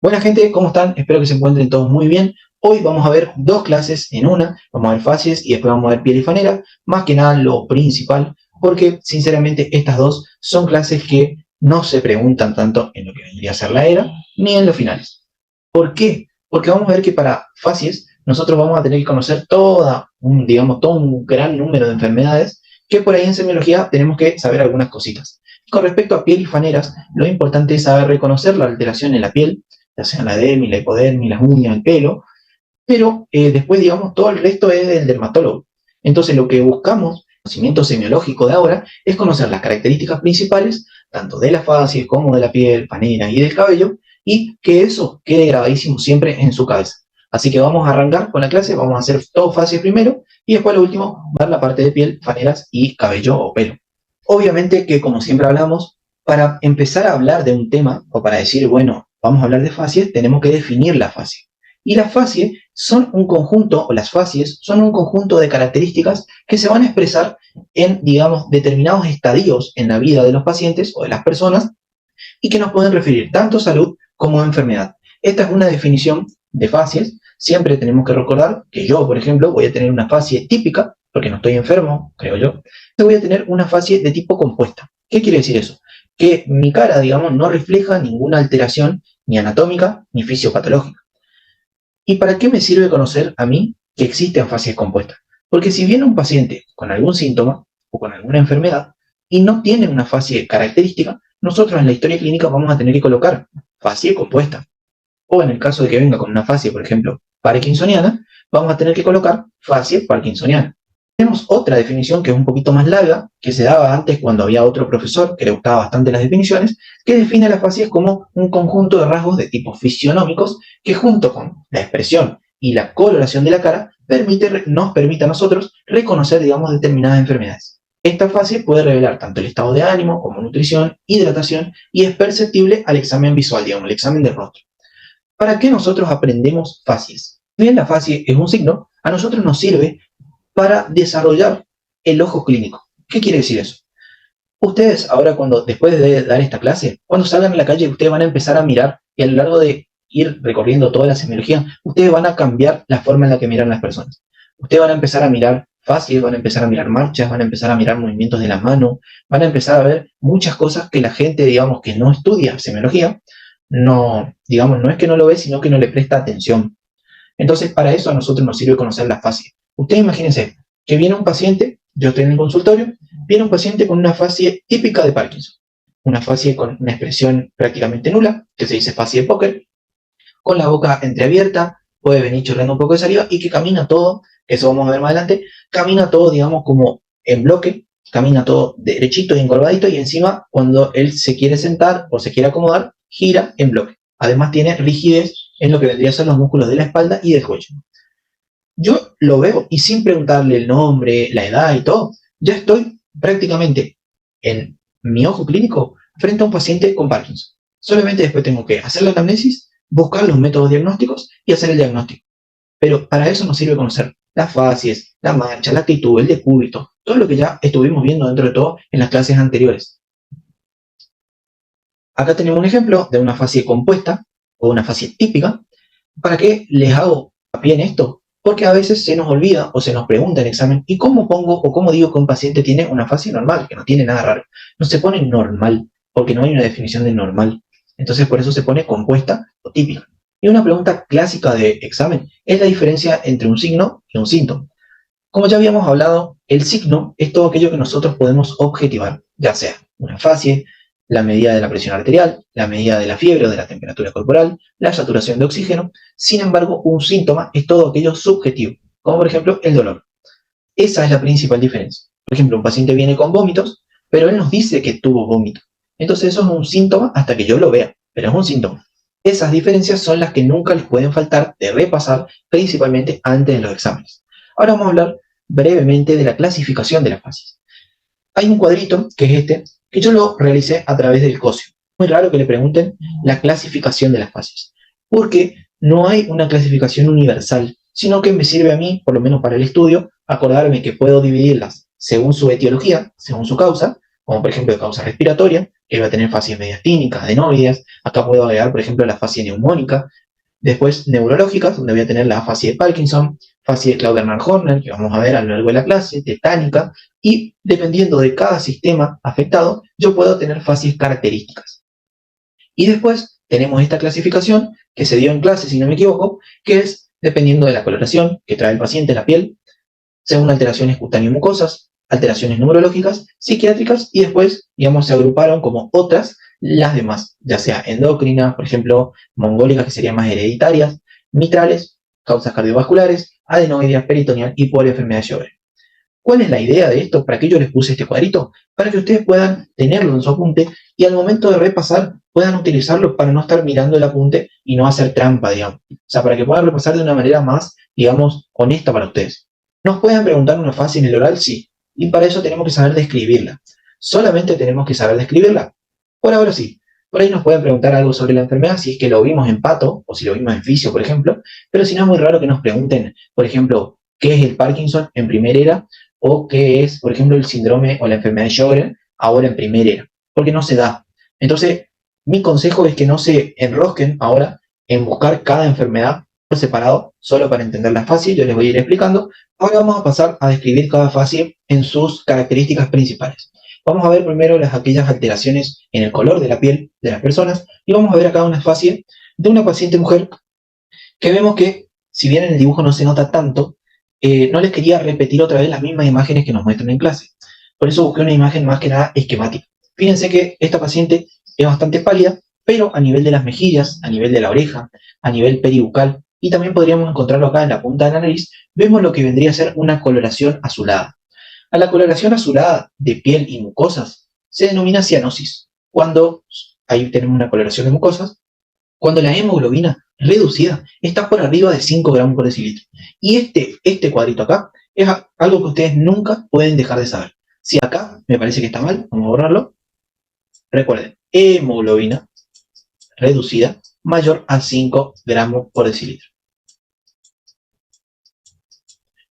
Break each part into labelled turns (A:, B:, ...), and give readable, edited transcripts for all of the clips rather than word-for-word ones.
A: Buena gente, ¿cómo están? Espero que se encuentren todos muy bien. Hoy vamos a ver dos clases en una. Vamos a ver facies y después vamos a ver piel y fanera. Más que nada lo principal, porque sinceramente estas dos son clases que no se preguntan tanto en lo que vendría a ser la era, ni en los finales. ¿Por qué? Porque vamos a ver que para facies nosotros vamos a tener que conocer todo un gran número de enfermedades que por ahí en semiología tenemos que saber algunas cositas. Con respecto a piel y faneras, lo importante es saber reconocer la alteración en la piel, ya sea la dermis, la hipodermis, las uñas, el pelo, pero después, digamos, todo el resto es del dermatólogo. Entonces, lo que buscamos, conocimiento semiológico de ahora, es conocer las características principales, tanto de las facies como de la piel, panera y del cabello, y que eso quede grabadísimo siempre en su cabeza. Así que vamos a arrancar con la clase, vamos a hacer todo facies primero, y después lo último, ver la parte de piel, faneras y cabello o pelo. Obviamente que, como siempre hablamos, para empezar a hablar de un tema, o para decir, bueno, vamos a hablar de facies, tenemos que definir la facie. Y las facies son un conjunto, o las facies son un conjunto de características que se van a expresar en, digamos, determinados estadios en la vida de los pacientes o de las personas y que nos pueden referir tanto a salud como a enfermedad. Esta es una definición de facies. Siempre tenemos que recordar que yo, por ejemplo, voy a tener una facie típica, porque no estoy enfermo, creo yo. Voy a tener una facie de tipo compuesta. ¿Qué quiere decir eso? Que mi cara, digamos, no refleja ninguna alteración ni anatómica ni fisiopatológica. ¿Y para qué me sirve conocer a mí que existen facies compuestas? Porque si viene un paciente con algún síntoma o con alguna enfermedad y no tiene una facie característica, nosotros en la historia clínica vamos a tener que colocar facie compuesta. O en el caso de que venga con una facie, por ejemplo, parkinsoniana, vamos a tener que colocar facie parkinsoniana. Tenemos otra definición que es un poquito más larga, que se daba antes cuando había otro profesor que le gustaba bastante las definiciones, que define las facies como un conjunto de rasgos de tipo fisionómicos que junto con la expresión y la coloración de la cara nos permite a nosotros reconocer, digamos, determinadas enfermedades. Esta facie puede revelar tanto el estado de ánimo como nutrición, hidratación y es perceptible al examen visual, digamos, el examen del rostro. ¿Para qué nosotros aprendemos facies? Si bien la facie es un signo, a nosotros nos sirve para desarrollar el ojo clínico. ¿Qué quiere decir eso? Ustedes ahora, después de dar esta clase, cuando salgan a la calle, ustedes van a empezar a mirar y a lo largo de ir recorriendo toda la semiología, ustedes van a cambiar la forma en la que miran las personas. Ustedes van a empezar a mirar facies, van a empezar a mirar marchas, van a empezar a mirar movimientos de la mano, van a empezar a ver muchas cosas que la gente, digamos, que no estudia semiología, no es que no lo ve, sino que no le presta atención. Entonces, para eso a nosotros nos sirve conocer la facie. Ustedes imagínense que viene un paciente, yo estoy en el consultorio, viene un paciente con una facie típica de Parkinson, una facie con una expresión prácticamente nula, que se dice facie de póker, con la boca entreabierta, puede venir chorreando un poco de saliva y que camina todo, eso vamos a ver más adelante, camina todo, digamos, como en bloque, camina todo derechito y encorvadito y encima cuando él se quiere sentar o se quiere acomodar, gira en bloque. Además tiene rigidez en lo que vendría a ser los músculos de la espalda y del cuello. Yo lo veo y sin preguntarle el nombre, la edad y todo, ya estoy prácticamente en mi ojo clínico frente a un paciente con Parkinson. Solamente después tengo que hacer la anamnesis, buscar los métodos diagnósticos y hacer el diagnóstico. Pero para eso nos sirve conocer las facies, la marcha, la actitud, el decúbito, todo lo que ya estuvimos viendo dentro de todo en las clases anteriores. Acá tenemos un ejemplo de una facie compuesta o una facie típica. ¿Para qué les hago pie en esto? Porque a veces se nos olvida o se nos pregunta en el examen, ¿y cómo pongo o cómo digo que un paciente tiene una facie normal, que no tiene nada raro? No se pone normal, porque no hay una definición de normal. Entonces por eso se pone compuesta o típica. Y una pregunta clásica de examen es la diferencia entre un signo y un síntoma. Como ya habíamos hablado, el signo es todo aquello que nosotros podemos objetivar, ya sea una facie, la medida de la presión arterial, la medida de la fiebre o de la temperatura corporal, la saturación de oxígeno. Sin embargo, un síntoma es todo aquello subjetivo, como por ejemplo el dolor. Esa es la principal diferencia. Por ejemplo, un paciente viene con vómitos, pero él nos dice que tuvo vómito. Entonces eso es un síntoma hasta que yo lo vea, pero es un síntoma. Esas diferencias son las que nunca les pueden faltar de repasar, principalmente antes de los exámenes. Ahora vamos a hablar brevemente de la clasificación de las facies. Hay un cuadrito, que es este, que yo lo realicé a través del COSIO. Muy raro que le pregunten la clasificación de las facies, porque no hay una clasificación universal, sino que me sirve a mí, por lo menos para el estudio, acordarme que puedo dividirlas según su etiología, según su causa, como por ejemplo de causa respiratoria, que va a tener facies mediastínicas, adenoides. Acá puedo agregar, por ejemplo, la facie neumónica. Después, neurológicas, donde voy a tener la facie de Parkinson, facie de Clauder-Horner, que vamos a ver a lo largo de la clase, tetánica, y dependiendo de cada sistema afectado, yo puedo tener facies características. Y después tenemos esta clasificación que se dio en clase, si no me equivoco, que es dependiendo de la coloración que trae el paciente en la piel, según alteraciones cutáneo-mucosas, alteraciones neurológicas, psiquiátricas, y después, digamos, se agruparon como otras las demás, ya sea endocrinas, por ejemplo, mongólicas, que serían más hereditarias, mitrales, causas cardiovasculares, adenoides, peritoneal y polioenfermedad de Sjögren. ¿Cuál es la idea de esto? ¿Para qué yo les puse este cuadrito? Para que ustedes puedan tenerlo en su apunte y al momento de repasar puedan utilizarlo para no estar mirando el apunte y no hacer trampa, digamos. O sea, para que puedan repasar de una manera más, digamos, honesta para ustedes. ¿Nos pueden preguntar una fase en el oral? Sí. Y para eso tenemos que saber describirla. ¿Solamente tenemos que saber describirla? Por ahora sí. Por ahí nos pueden preguntar algo sobre la enfermedad, si es que lo vimos en pato o si lo vimos en fisio, por ejemplo. Pero si no es muy raro que nos pregunten, por ejemplo, ¿qué es el Parkinson en primera era? O qué es, por ejemplo, el síndrome o la enfermedad de Sjögren ahora en primera era. Porque no se da. Entonces, mi consejo es que no se enrosquen ahora en buscar cada enfermedad por separado, solo para entenderla fácil. Yo les voy a ir explicando. Ahora vamos a pasar a describir cada fase en sus características principales. Vamos a ver primero aquellas alteraciones en el color de la piel de las personas y vamos a ver acá una fase de una paciente mujer que vemos que, si bien en el dibujo no se nota tanto, no les quería repetir otra vez las mismas imágenes que nos muestran en clase. Por eso busqué una imagen más que nada esquemática. Fíjense que esta paciente es bastante pálida, pero a nivel de las mejillas, a nivel de la oreja, a nivel peribucal, y también podríamos encontrarlo acá en la punta de la nariz, vemos lo que vendría a ser una coloración azulada. A la coloración azulada de piel y mucosas se denomina cianosis. Cuando ahí tenemos una coloración de mucosas, cuando la hemoglobina reducida está por arriba de 5 gramos por decilitro. Y este cuadrito acá es algo que ustedes nunca pueden dejar de saber. Si acá me parece que está mal, vamos a borrarlo. Recuerden, hemoglobina reducida mayor a 5 gramos por decilitro.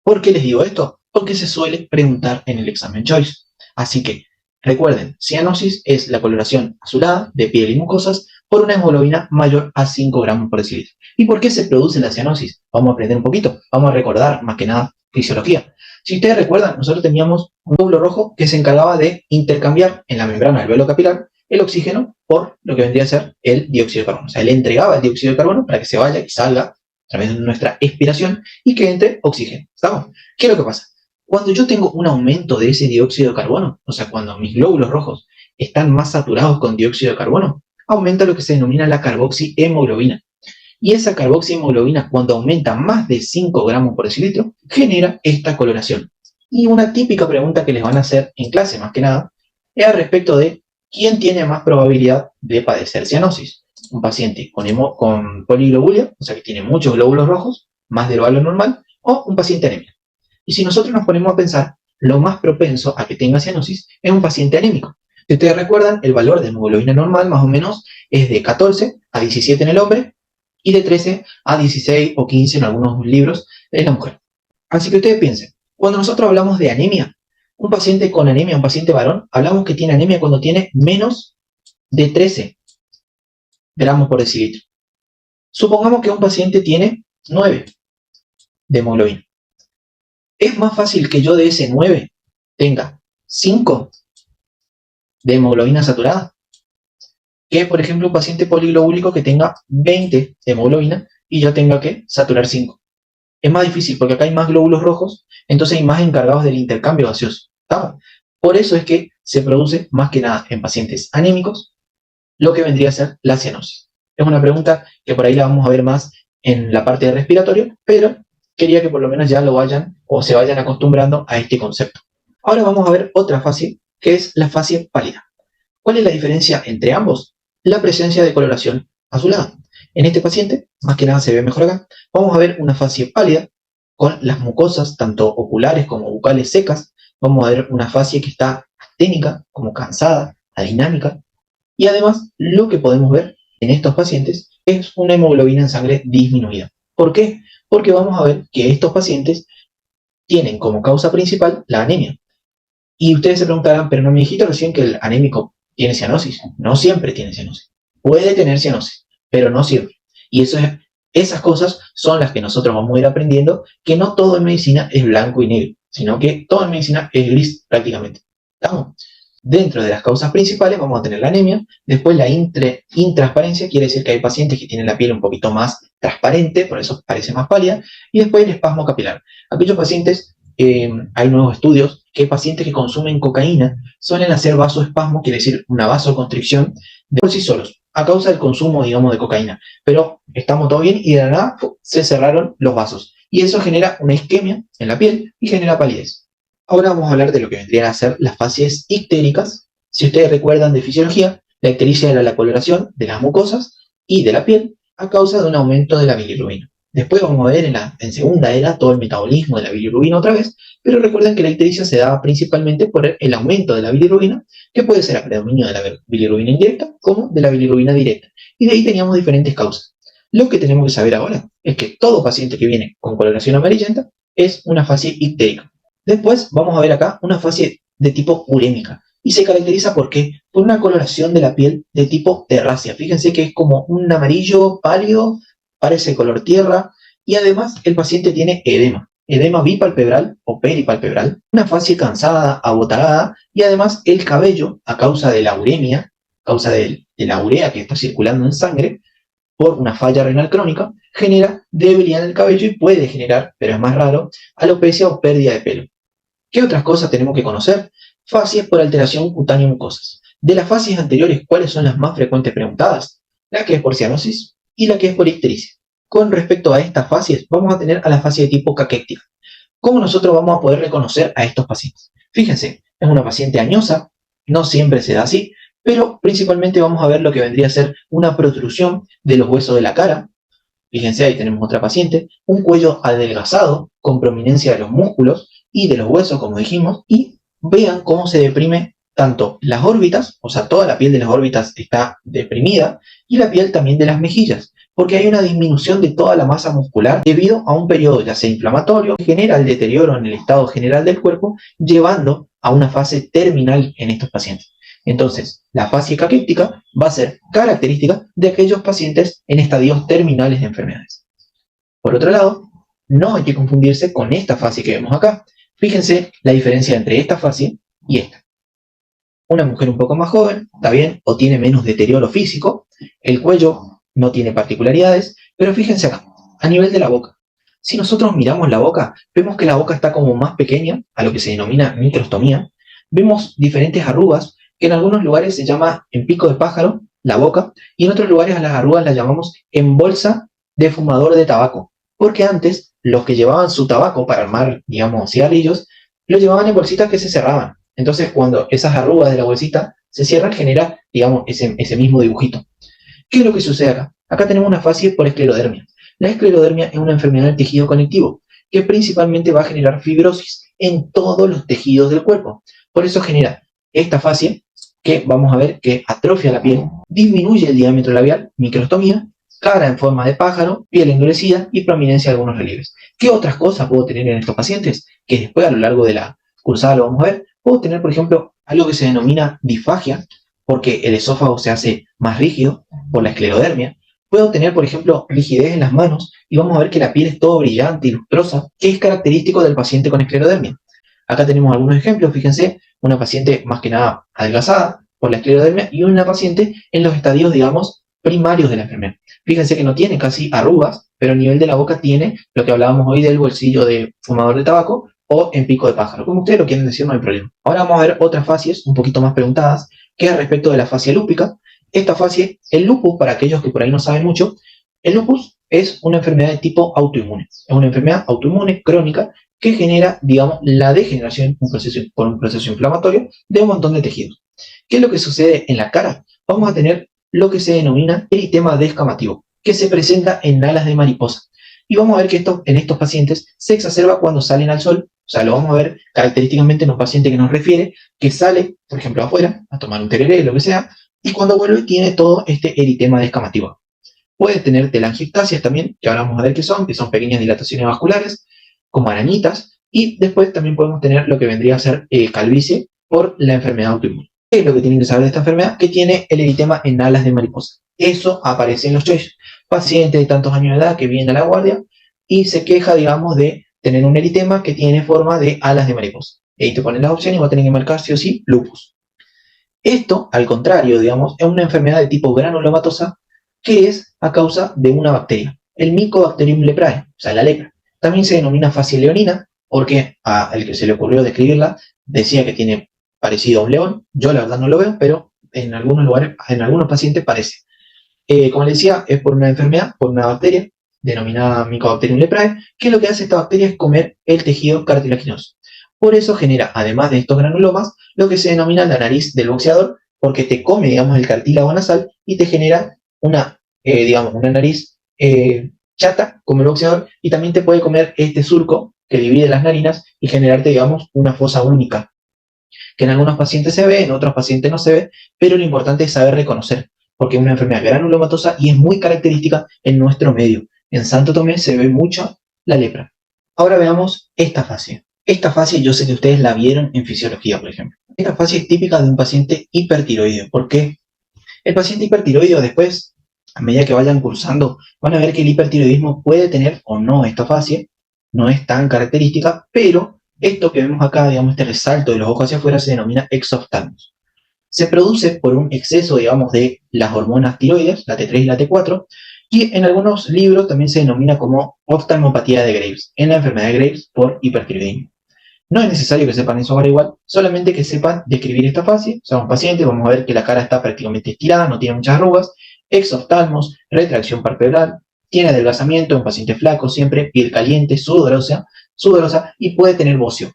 A: ¿Por qué les digo esto? Porque se suele preguntar en el examen Choice. Así que, recuerden, cianosis es la coloración azulada de piel y mucosas por una hemoglobina mayor a 5 gramos por decilitro. ¿Y por qué se produce la cianosis? Vamos a aprender un poquito, vamos a recordar más que nada fisiología. Si ustedes recuerdan, nosotros teníamos un glóbulo rojo que se encargaba de intercambiar en la membrana del velo capilar el oxígeno por lo que vendría a ser el dióxido de carbono. O sea, él entregaba el dióxido de carbono para que se vaya y salga a través de nuestra expiración y que entre oxígeno. ¿Estamos? ¿Qué es lo que pasa? Cuando yo tengo un aumento de ese dióxido de carbono, o sea, cuando mis glóbulos rojos están más saturados con dióxido de carbono, aumenta lo que se denomina la carboxihemoglobina. Y esa carboxihemoglobina, cuando aumenta más de 5 gramos por decilitro, genera esta coloración. Y una típica pregunta que les van a hacer en clase, más que nada, es al respecto de quién tiene más probabilidad de padecer cianosis. Un paciente con poliglobulia, o sea que tiene muchos glóbulos rojos, más de lo normal, o un paciente anémico. Y si nosotros nos ponemos a pensar, lo más propenso a que tenga cianosis es un paciente anémico. Si ustedes recuerdan, el valor de hemoglobina normal más o menos es de 14 a 17 en el hombre y de 13 a 16 o 15 en algunos libros en la mujer. Así que ustedes piensen, cuando nosotros hablamos de anemia, un paciente con anemia, un paciente varón, hablamos que tiene anemia cuando tiene menos de 13 gramos por decilitro. Supongamos que un paciente tiene 9 de hemoglobina. Es más fácil que yo de ese 9 tenga 5 de hemoglobina saturada que, por ejemplo, un paciente poliglobúlico que tenga 20 de hemoglobina y yo tenga que saturar 5. Es más difícil porque acá hay más glóbulos rojos, entonces hay más encargados del intercambio gaseoso. ¿Estamos? Por eso es que se produce más que nada en pacientes anémicos lo que vendría a ser la cianosis. Es una pregunta que por ahí la vamos a ver más en la parte de respiratorio, pero quería que por lo menos ya lo vayan o se vayan acostumbrando a este concepto. Ahora vamos a ver otra fase, que es la fase pálida. ¿Cuál es la diferencia entre ambos? La presencia de coloración azulada. En este paciente, más que nada se ve mejor acá, vamos a ver una fase pálida con las mucosas, tanto oculares como bucales secas. Vamos a ver una fase que está acténica, como cansada, adinámica. Y además, lo que podemos ver en estos pacientes es una hemoglobina en sangre disminuida. ¿Por qué? Porque vamos a ver que estos pacientes tienen como causa principal la anemia. Y ustedes se preguntarán, pero no me dijiste recién que el anémico tiene cianosis. No siempre tiene cianosis. Puede tener cianosis, pero no siempre. Y esas cosas son las que nosotros vamos a ir aprendiendo, que no todo en medicina es blanco y negro, sino que todo en medicina es gris prácticamente. ¿Estamos? Dentro de las causas principales vamos a tener la anemia, después la intransparencia, quiere decir que hay pacientes que tienen la piel un poquito más transparente, por eso parece más pálida, y después el espasmo capilar. Aquellos pacientes, hay nuevos estudios, que pacientes que consumen cocaína suelen hacer vasoespasmo, quiere decir una vasoconstricción, de por sí solos, a causa del consumo, digamos, de cocaína. Pero estamos todo bien y de la nada se cerraron los vasos. Y eso genera una isquemia en la piel y genera palidez. Ahora vamos a hablar de lo que vendrían a ser las fases ictéricas. Si ustedes recuerdan de fisiología, la ictericia era la coloración de las mucosas y de la piel a causa de un aumento de la bilirrubina. Después vamos a ver en segunda era todo el metabolismo de la bilirrubina otra vez, pero recuerden que la ictericia se daba principalmente por el aumento de la bilirrubina, que puede ser a predominio de la bilirrubina indirecta como de la bilirrubina directa. Y de ahí teníamos diferentes causas. Lo que tenemos que saber ahora es que todo paciente que viene con coloración amarillenta es una fase ictérica. Después vamos a ver acá una fase de tipo urémica. Y se caracteriza ¿por qué? Por una coloración de la piel de tipo terrácea. Fíjense que es como un amarillo pálido, parece color tierra. Y además el paciente tiene edema bipalpebral o peripalpebral, una fase cansada, abotarada. Y además el cabello, a causa de la uremia, a causa de la urea que está circulando en sangre, por una falla renal crónica, genera debilidad en el cabello y puede generar, pero es más raro, alopecia o pérdida de pelo. ¿Qué otras cosas tenemos que conocer? Fases por alteración cutánea mucosas. De las fases anteriores, ¿cuáles son las más frecuentes preguntadas? La que es por cianosis y la que es por ictericia. Con respecto a estas fases, vamos a tener a la fase de tipo caquéctica. ¿Cómo nosotros vamos a poder reconocer a estos pacientes? Fíjense, es una paciente añosa, no siempre se da así, pero principalmente vamos a ver lo que vendría a ser una protrusión de los huesos de la cara. Fíjense, ahí tenemos otra paciente, un cuello adelgazado con prominencia de los músculos y de los huesos, como dijimos, y vean cómo se deprime tanto las órbitas, o sea, toda la piel de las órbitas está deprimida, y la piel también de las mejillas, porque hay una disminución de toda la masa muscular debido a un periodo ya sea inflamatorio que genera el deterioro en el estado general del cuerpo, llevando a una fase terminal en estos pacientes. Entonces, la fase caquética va a ser característica de aquellos pacientes en estadios terminales de enfermedades. Por otro lado, no hay que confundirse con esta fase que vemos acá. Fíjense la diferencia entre esta fase y esta. Una mujer un poco más joven, está bien, o tiene menos deterioro físico, el cuello no tiene particularidades, pero fíjense acá, a nivel de la boca. Si nosotros miramos la boca, vemos que la boca está como más pequeña, a lo que se denomina microstomía. Vemos diferentes arrugas, que en algunos lugares se llama en pico de pájaro, la boca, y en otros lugares a las arrugas las llamamos en bolsa de fumador de tabaco, porque antes los que llevaban su tabaco para armar, digamos, cigarrillos, lo llevaban en bolsitas que se cerraban. Entonces, cuando esas arrugas de la bolsita se cierran, genera, digamos, ese mismo dibujito. ¿Qué es lo que sucede acá? Acá tenemos una fase por esclerodermia. La esclerodermia es una enfermedad del tejido conectivo, que principalmente va a generar fibrosis en todos los tejidos del cuerpo. Por eso genera esta fase que vamos a ver que atrofia la piel, disminuye el diámetro labial, microstomía, cara en forma de pájaro, piel endurecida y prominencia de algunos relieves. ¿Qué otras cosas puedo tener en estos pacientes? Que después a lo largo de la cursada lo vamos a ver. Puedo tener, por ejemplo, algo que se denomina disfagia, porque el esófago se hace más rígido por la esclerodermia. Puedo tener, por ejemplo, rigidez en las manos y vamos a ver que la piel es todo brillante y lustrosa, que es característico del paciente con esclerodermia. Acá tenemos algunos ejemplos, fíjense, una paciente más que nada adelgazada por la esclerodermia y una paciente en los estadios, digamos, primarios de la enfermedad. Fíjense que no tiene casi arrugas, pero a nivel de la boca tiene lo que hablábamos hoy del bolsillo de fumador de tabaco o en pico de pájaro. Como ustedes lo quieren decir, no hay problema. Ahora vamos a ver otras fases un poquito más preguntadas, que es respecto de la fascia lúpica. Esta fase, el lupus, para aquellos que por ahí no saben mucho, el lupus es una enfermedad de tipo autoinmune. Es una enfermedad autoinmune crónica que genera, digamos, la degeneración por un proceso inflamatorio de un montón de tejidos. ¿Qué es lo que sucede en la cara? Vamos a tener lo que se denomina eritema descamativo, que se presenta en alas de mariposa. Y vamos a ver que esto en estos pacientes se exacerba cuando salen al sol. O sea, lo vamos a ver característicamente en un paciente que nos refiere, que sale, por ejemplo, afuera, a tomar un tereré, lo que sea, y cuando vuelve tiene todo este eritema descamativo. Puede tener telangiectasias también, que ahora vamos a ver qué son pequeñas dilataciones vasculares, como arañitas, Y después también podemos tener lo que vendría a ser calvicie por la enfermedad autoinmune. ¿Qué es lo que tienen que saber de esta enfermedad? Que tiene el eritema en alas de mariposa. Eso aparece en los choices. Paciente de tantos años de edad que viene a la guardia y se queja, digamos, de tener un eritema que tiene forma de alas de mariposa. Y ahí te ponen las opciones y va a tener que marcar sí o sí lupus. Esto, al contrario, digamos, es una enfermedad de tipo granulomatosa que es a causa de una bacteria, el Mycobacterium leprae, o sea, la lepra. También se denomina facie leonina porque al que se le ocurrió describirla decía que tiene parecido a un león. Yo la verdad no lo veo, pero en algunos lugares, en algunos pacientes parece. Como les decía, es por una enfermedad, por una bacteria denominada Mycobacterium leprae, que lo que hace esta bacteria es comer el tejido cartilaginoso. Por eso genera, además de estos granulomas, lo que se denomina la nariz del boxeador, porque te come, digamos, el cartílago nasal y te genera digamos, una nariz chata, como el boxeador, y también te puede comer este surco que divide las narinas y generarte, digamos, una fosa única, que en algunos pacientes se ve, en otros pacientes no se ve, pero lo importante es saber reconocer, porque es una enfermedad granulomatosa y es muy característica en nuestro medio. En Santo Tomé se ve mucho la lepra. Ahora veamos esta fascia. Esta fascia yo sé que ustedes la vieron en fisiología, por ejemplo. Esta fascia es típica de un paciente hipertiroideo. ¿Por qué? El paciente hipertiroideo después, a medida que vayan cursando, van a ver que el hipertiroidismo puede tener o no esta fascia, no es tan característica, pero esto que vemos acá, digamos, este resalto de los ojos hacia afuera se denomina exoftalmos. Se produce por un exceso, digamos, de las hormonas tiroides, la T3 y la T4, y en algunos libros también se denomina como oftalmopatía de Graves, en la enfermedad de Graves por hipertiroidismo. No es necesario que sepan eso ahora igual, solamente que sepan describir esta fase. O sea, un paciente, vamos a ver que la cara está prácticamente estirada, no tiene muchas arrugas, exoftalmos, retracción palpebral, tiene adelgazamiento, un paciente flaco, siempre piel caliente, sudorosa y puede tener bocio.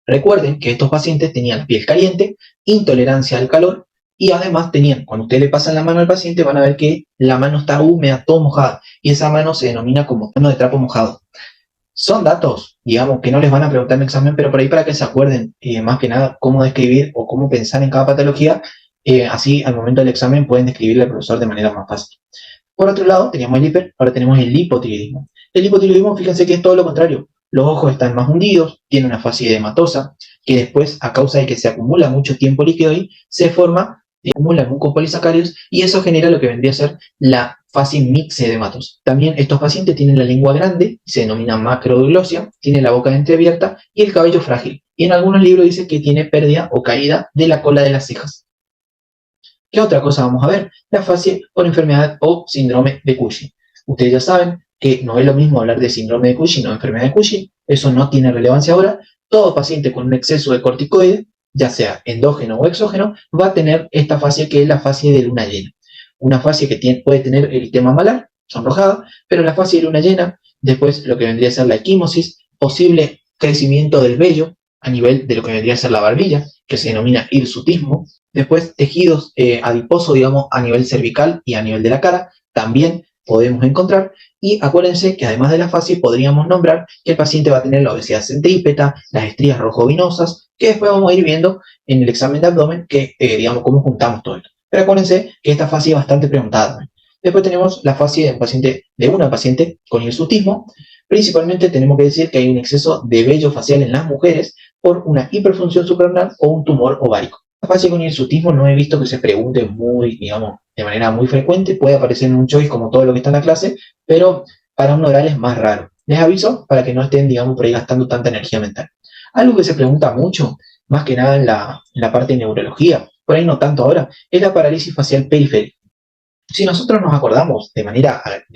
A: Recuerden que estos pacientes tenían piel caliente, intolerancia al calor y además tenían, cuando ustedes le pasan la mano al paciente, van a ver que la mano está húmeda, todo mojada, y esa mano se denomina como mano de trapo mojado. Son datos, digamos, que no les van a preguntar en el examen, pero por ahí para que se acuerden, más que nada, cómo describir o cómo pensar en cada patología, así al momento del examen pueden describirle al profesor de manera más fácil. Por otro lado, teníamos el hiper, ahora tenemos el hipotiroidismo. El hipotiroidismo, fíjense que es todo lo contrario. Los ojos están más hundidos, tiene una fase edematosa, que después, a causa de que se acumula mucho tiempo líquido ahí, se forma, se acumulan mucopolisacáridos, y eso genera lo que vendría a ser la fase mixedematosa. También estos pacientes tienen la lengua grande, se denomina macrodoglosia, tienen la boca entreabierta y el cabello frágil. Y en algunos libros dice que tiene pérdida o caída de la cola de las cejas. ¿Qué otra cosa vamos a ver? La fase por enfermedad o síndrome de Cushing. Ustedes ya saben que no es lo mismo hablar de síndrome de Cushing o enfermedad de Cushing, eso no tiene relevancia ahora. Todo paciente con un exceso de corticoides, ya sea endógeno o exógeno, va a tener esta fase que es la fase de luna llena. Una fase que puede tener eritema malar, sonrojado, pero la fase de luna llena, después lo que vendría a ser la equimosis, posible crecimiento del vello a nivel de lo que vendría a ser la barbilla, que se denomina hirsutismo. Después tejidos adiposos, digamos, a nivel cervical y a nivel de la cara, también podemos encontrar. Y acuérdense que además de la fase podríamos nombrar que el paciente va a tener la obesidad centrípeta, las estrías rojovinosas, que después vamos a ir viendo en el examen de abdomen, que digamos cómo juntamos todo esto. Pero acuérdense que esta fase es bastante preguntada. Después tenemos la fase de una paciente con hirsutismo. Principalmente tenemos que decir que hay un exceso de vello facial en las mujeres por una hiperfunción suprarrenal o un tumor ovárico. La fase con hirsutismo no he visto que se pregunte muy, digamos, de manera muy frecuente. Puede aparecer en un choice como todo lo que está en la clase, pero para un oral es más raro. Les aviso para que no estén, digamos, por ahí gastando tanta energía mental. Algo que se pregunta mucho, más que nada en la parte de neurología, por ahí no tanto ahora, es la parálisis facial periférica. Si nosotros nos acordamos de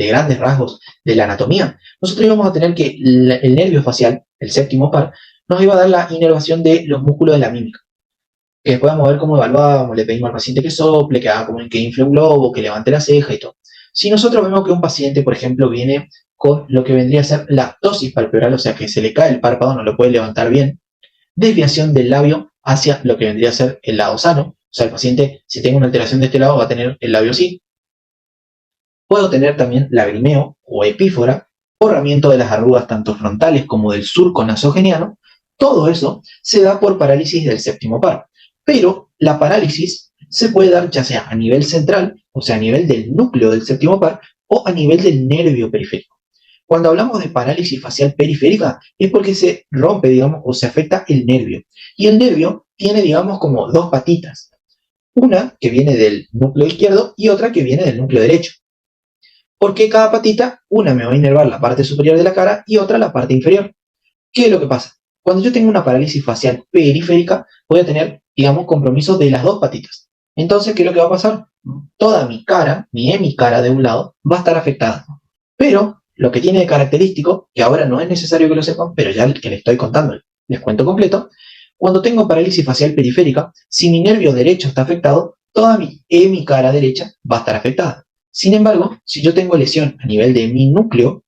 A: grandes rasgos de la anatomía, nosotros íbamos a tener que el nervio facial, el séptimo par, nos iba a dar la inervación de los músculos de la mímica. Que después vamos a ver cómo evaluábamos, le pedimos al paciente que sople, que haga como que infle un globo, que levante la ceja y todo. Si nosotros vemos que un paciente, por ejemplo, viene con lo que vendría a ser la ptosis palpebral, o sea que se le cae el párpado, no lo puede levantar bien, desviación del labio hacia lo que vendría a ser el lado sano, o sea, el paciente, si tiene una alteración de este lado, va a tener el labio así. Puedo tener también lagrimeo o epífora, borramiento de las arrugas tanto frontales como del surco nasogeniano. Todo eso se da por parálisis del séptimo par. Pero la parálisis se puede dar ya sea a nivel central, o sea, a nivel del núcleo del séptimo par, o a nivel del nervio periférico. Cuando hablamos de parálisis facial periférica es porque se rompe, digamos, o se afecta el nervio. Y el nervio tiene, digamos, como dos patitas. Una que viene del núcleo izquierdo y otra que viene del núcleo derecho. ¿Por qué cada patita? Una me va a inervar la parte superior de la cara y otra la parte inferior. ¿Qué es lo que pasa? Cuando yo tengo una parálisis facial periférica, voy a tener, digamos, compromiso de las dos patitas. Entonces, ¿qué es lo que va a pasar? Toda mi cara, mi hemicara de un lado, va a estar afectada. Pero lo que tiene de característico, que ahora no es necesario que lo sepan, pero ya que les estoy contando, les cuento completo, cuando tengo parálisis facial periférica, si mi nervio derecho está afectado, toda mi hemicara derecha va a estar afectada. Sin embargo, si yo tengo lesión a nivel de mi núcleo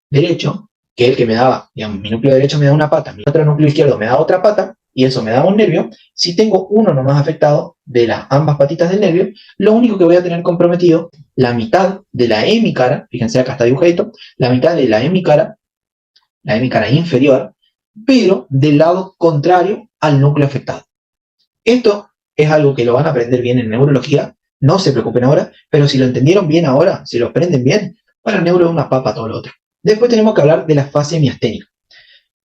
A: derecho, que es el que me daba, digamos, mi núcleo derecho me da una pata, mi otro núcleo izquierdo me da otra pata, y eso me da un nervio, si tengo uno nomás afectado de las ambas patitas del nervio, lo único que voy a tener comprometido, la mitad de la hemicara, fíjense acá está dibujadito, la mitad de la hemicara inferior, pero del lado contrario al núcleo afectado. Esto es algo que lo van a aprender bien en neurología, no se preocupen ahora, pero si lo entendieron bien ahora, si lo aprenden bien, para el neuro es una papa todo lo otro. Después tenemos que hablar de la fase miasténica.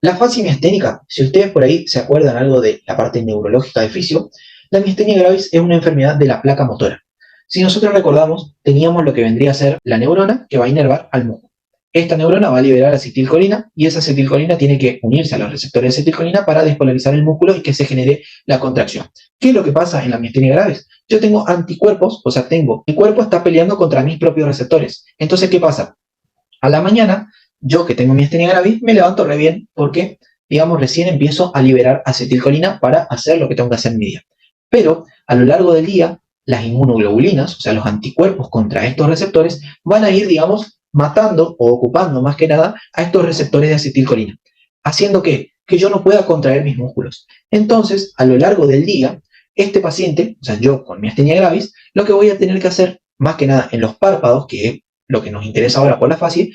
A: La fase miasténica, si ustedes por ahí se acuerdan algo de la parte neurológica de fisio, la miastenia gravis es una enfermedad de la placa motora. Si nosotros recordamos, teníamos lo que vendría a ser la neurona que va a inervar al músculo. Esta neurona va a liberar acetilcolina y esa acetilcolina tiene que unirse a los receptores de acetilcolina para despolarizar el músculo y que se genere la contracción. ¿Qué es lo que pasa en la miastenia gravis? Yo tengo anticuerpos, o sea, mi cuerpo está peleando contra mis propios receptores. Entonces, ¿qué pasa? A la mañana, yo que tengo miastenia gravis, me levanto re bien porque, digamos, recién empiezo a liberar acetilcolina para hacer lo que tengo que hacer en mi día. Pero a lo largo del día, las inmunoglobulinas, o sea, los anticuerpos contra estos receptores, van a ir, digamos, matando o ocupando más que nada a estos receptores de acetilcolina, haciendo que yo no pueda contraer mis músculos. Entonces, a lo largo del día, este paciente, o sea, yo con miastenia gravis, lo que voy a tener que hacer, más que nada en los párpados, que es lo que nos interesa ahora por la fascia,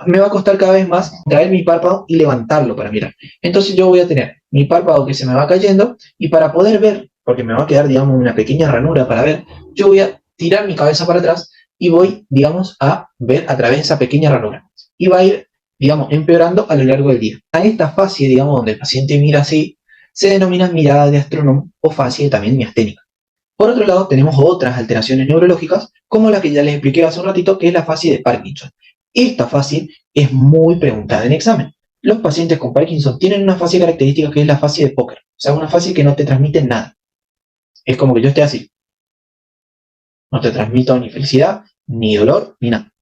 A: me va a costar cada vez más traer mi párpado y levantarlo para mirar. Entonces yo voy a tener mi párpado que se me va cayendo y para poder ver, porque me va a quedar, digamos, una pequeña ranura para ver, yo voy a tirar mi cabeza para atrás y voy, digamos, a ver a través de esa pequeña ranura. Y va a ir, digamos, empeorando a lo largo del día. A esta fascia, digamos, donde el paciente mira así, se denomina mirada de astrónomo o fascia también miasténica. Por otro lado, tenemos otras alteraciones neurológicas, como la que ya les expliqué hace un ratito, que es la fascia de Parkinson. Esta fascia es muy preguntada en examen. Los pacientes con Parkinson tienen una fascia característica que es la fascia de póker, o sea, una fascia que no te transmite nada. Es como que yo esté así. No te transmito ni felicidad, ni dolor, ni nada.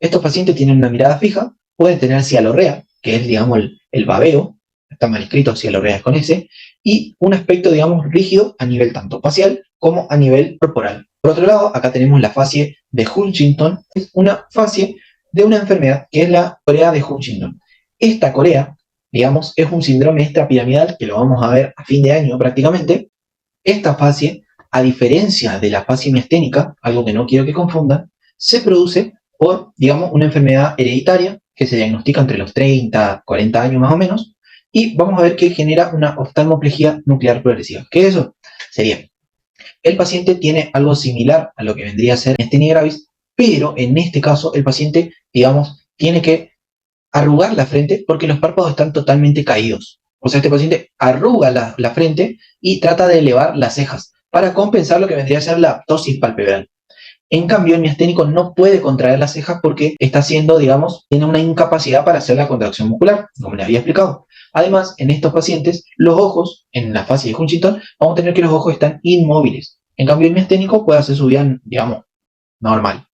A: Estos pacientes tienen una mirada fija, pueden tener cialorrea, que es, digamos, el babeo, está mal escrito, cialorrea es con S, y un aspecto, digamos, rígido a nivel tanto facial como a nivel corporal. Por otro lado, acá tenemos la fascia de Huntington, es una fascia de una enfermedad que es la corea de Huntington. Esta corea, digamos, es un síndrome extrapiramidal que lo vamos a ver a fin de año prácticamente. Esta fascia, a diferencia de la fascia miasténica, algo que no quiero que confundan, se produce por, digamos, una enfermedad hereditaria que se diagnostica entre los 30, 40 años más o menos, y vamos a ver que genera una oftalmoplegia nuclear progresiva. ¿Qué es eso? Sería, el paciente tiene algo similar a lo que vendría a ser miastenia gravis, pero en este caso el paciente, digamos, tiene que arrugar la frente porque los párpados están totalmente caídos. O sea, este paciente arruga la frente y trata de elevar las cejas para compensar lo que vendría a ser la ptosis palpebral. En cambio, el miasténico no puede contraer las cejas porque está haciendo, digamos, tiene una incapacidad para hacer la contracción muscular, como les había explicado. Además, en estos pacientes, los ojos, en la fascia de Huntington, vamos a tener que los ojos están inmóviles. En cambio, el miasténico puede hacer su vida, digamos, normal.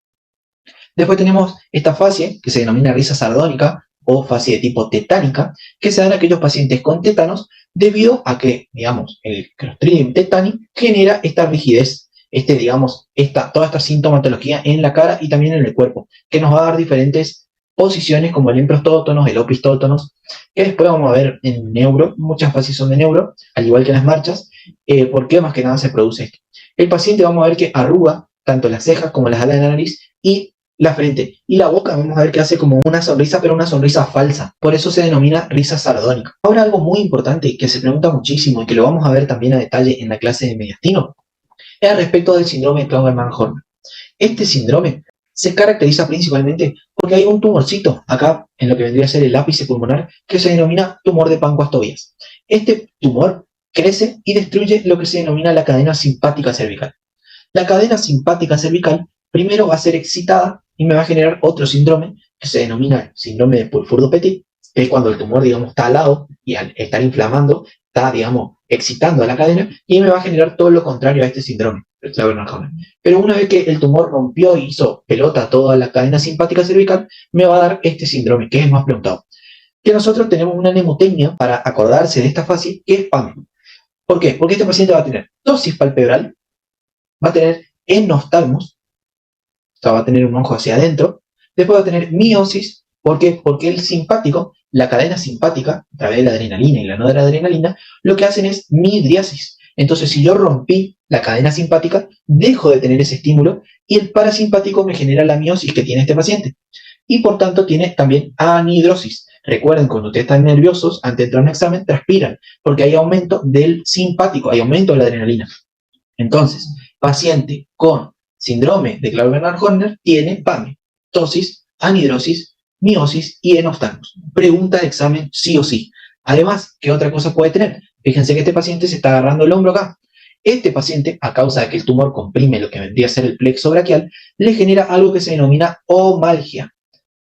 A: Después tenemos esta fascia, que se denomina risa sardónica, o fascia de tipo tetánica, que se da en aquellos pacientes con tétanos, debido a que, digamos, el Clostridium tetani genera esta rigidez, digamos, toda esta sintomatología en la cara y también en el cuerpo, que nos va a dar diferentes posiciones como el emprostótonos, el opistótonos, que después vamos a ver en neuro, muchas fascias son de neuro, al igual que las marchas. ¿Por qué más que nada se produce esto? El paciente vamos a ver que arruga tanto las cejas como las alas de la nariz y la frente. Y la boca vamos a ver que hace como una sonrisa, pero una sonrisa falsa. Por eso se denomina risa sardónica. Ahora algo muy importante que se pregunta muchísimo y que lo vamos a ver también a detalle en la clase de mediastino, es al respecto del síndrome de Clauberman-Horner. Este síndrome se caracteriza principalmente Porque hay un tumorcito acá en lo que vendría a ser el ápice pulmonar que se denomina tumor de Pancoast-Tobías. Este tumor crece y destruye lo que se denomina la cadena simpática cervical. La cadena simpática cervical primero va a ser excitada y me va a generar otro síndrome que se denomina síndrome de Pulfurdo-Petit, que es cuando el tumor, digamos, está al lado y al estar inflamando, está, digamos, excitando a la cadena y me va a generar todo lo contrario a este síndrome, el Clauber-Narhoner. Pero una vez que el tumor rompió y hizo pelota toda la cadena simpática cervical, me va a dar este síndrome, que es más preguntado. Que nosotros tenemos una mnemotecnia para acordarse de esta fase, que es PAME. ¿Por qué? Porque este paciente va a tener ptosis palpebral, va a tener enoftalmos, o sea, va a tener un ojo hacia adentro, después va a tener miosis. ¿Por qué? Porque el simpático, la cadena simpática, a través de la adrenalina y la noradrenalina, lo que hacen es midriasis. Entonces, si yo rompí la cadena simpática, dejo de tener ese estímulo y el parasimpático me genera la miosis que tiene este paciente. Y por tanto tiene también anhidrosis. Recuerden, cuando ustedes están nerviosos, antes de entrar a un examen, transpiran, porque hay aumento del simpático, hay aumento de la adrenalina. Entonces, paciente con síndrome de Clauber-Narhoner tiene PAME, ptosis, anhidrosis, miosis y enoftalmos. Pregunta de examen sí o sí. Además, ¿qué otra cosa puede tener? Fíjense que este paciente se está agarrando el hombro acá. Este paciente, a causa de que el tumor comprime lo que vendría a ser el plexo braquial, le genera algo que se denomina omalgia.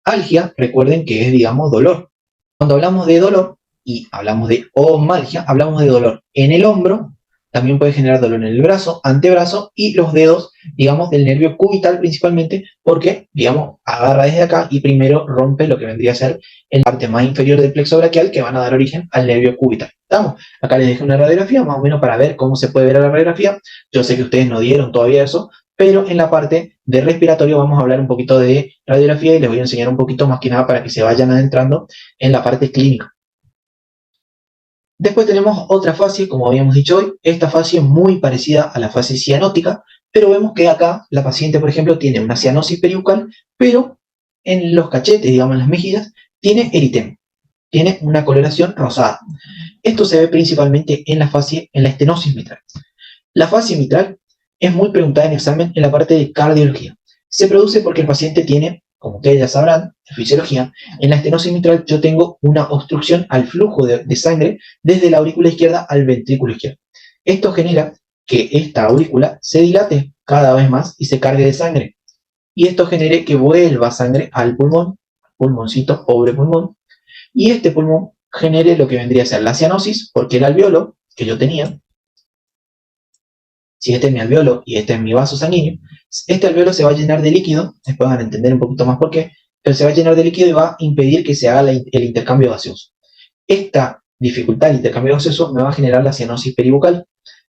A: Algia, recuerden que es, digamos, dolor. Cuando hablamos de dolor y hablamos de omalgia, hablamos de dolor en el hombro, también puede generar dolor en el brazo, antebrazo y los dedos, digamos, del nervio cubital principalmente, porque, digamos, agarra desde acá y primero rompe lo que vendría a ser en la parte más inferior del plexo braquial que van a dar origen al nervio cubital. ¿Estamos? Acá les dejé una radiografía más o menos para ver cómo se puede ver a la radiografía. Yo sé que ustedes no dieron todavía eso, pero en la parte de respiratorio vamos a hablar un poquito de radiografía y les voy a enseñar un poquito más que nada para que se vayan adentrando en la parte clínica. Después tenemos otra fase, como habíamos dicho hoy, esta fase es muy parecida a la fase cianótica, pero vemos que acá la paciente, por ejemplo, tiene una cianosis peribucal, pero en los cachetes, digamos en las mejillas, tiene eritema, tiene una coloración rosada. Esto se ve principalmente en la fase, en la estenosis mitral. La fase mitral es muy preguntada en examen en la parte de cardiología. Se produce porque el paciente tiene, como ustedes ya sabrán, de fisiología, en la estenosis mitral yo tengo una obstrucción al flujo de sangre desde la aurícula izquierda al ventrículo izquierdo. Esto genera que esta aurícula se dilate cada vez más y se cargue de sangre. Y esto genere que vuelva sangre al pulmón, pulmoncito, pobre pulmón, y este pulmón genere lo que vendría a ser la cianosis, porque el alveolo que yo tenía, si este es mi alveolo y este es mi vaso sanguíneo, este alveolo se va a llenar de líquido, después van a entender un poquito más por qué, pero se va a llenar de líquido y va a impedir que se haga el intercambio gaseoso. Esta dificultad del intercambio gaseoso me va a generar la cianosis peribucal,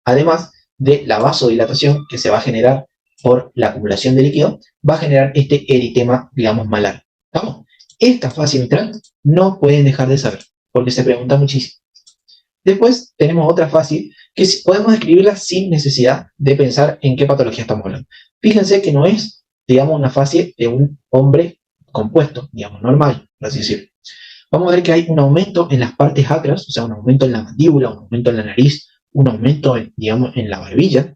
A: además de la vasodilatación que se va a generar por la acumulación de líquido, va a generar este eritema, digamos, malar. ¿Estamos? Esta fase mitral no pueden dejar de saber, porque se pregunta muchísimo. Después tenemos otra fase que podemos escribirla sin necesidad de pensar en qué patología estamos hablando. Fíjense que no es, digamos, una fase de un hombre compuesto, digamos, normal, por así decirlo. Vamos a ver que hay un aumento en las partes acras, o sea, un aumento en la mandíbula, un aumento en la nariz, un aumento, digamos, en la barbilla,